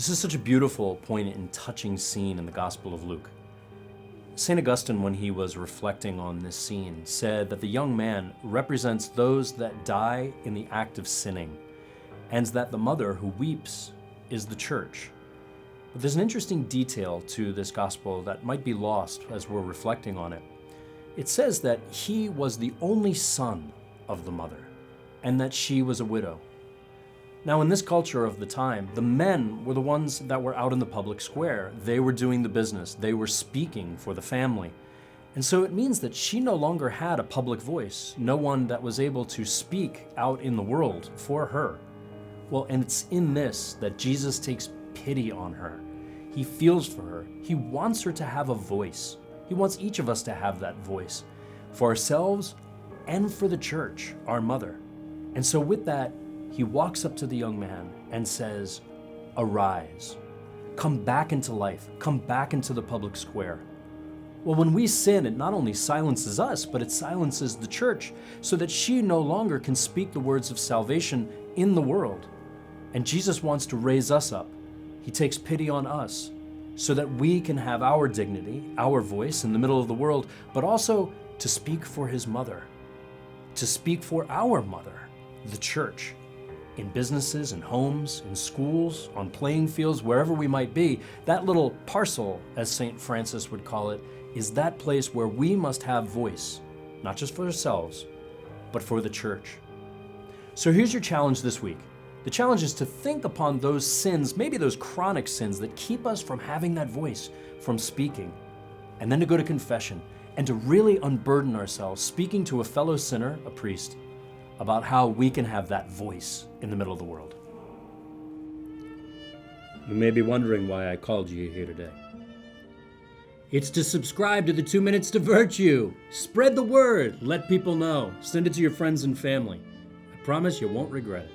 This is such a beautiful, poignant, and touching scene in the Gospel of Luke. St. Augustine, when he was reflecting on this scene, said that the young man represents those that die in the act of sinning, and that the mother who weeps is the church. But there's an interesting detail to this gospel that might be lost as we're reflecting on it. It says that he was the only son of the mother, and that she was a widow. Now, in this culture of the time, the men were the ones that were out in the public square. They were doing the business. They were speaking for the family. And so it means that she no longer had a public voice, no one that was able to speak out in the world for her. Well, and it's in this that Jesus takes pity on her. He feels for her. He wants her to have a voice. He wants each of us to have that voice for ourselves and for the church, our mother. And so with that, he walks up to the young man and says, "Arise, come back into life, come back into the public square." Well, when we sin, it not only silences us, but it silences the church so that she no longer can speak the words of salvation in the world. And Jesus wants to raise us up. He takes pity on us so that we can have our dignity, our voice in the middle of the world, but also to speak for his mother, to speak for our mother, the church. In businesses, in homes, in schools, on playing fields, wherever we might be, that little parcel, as St. Francis would call it, is that place where we must have voice, not just for ourselves, but for the church. So here's your challenge this week. The challenge is to think upon those sins, maybe those chronic sins that keep us from having that voice, from speaking, and then to go to confession and to really unburden ourselves, speaking to a fellow sinner, a priest, about how we can have that voice in the middle of the world. You may be wondering why I called you here today. It's to subscribe to the 2 Minutes to Virtue. Spread the word. Let people know. Send it to your friends and family. I promise you won't regret it.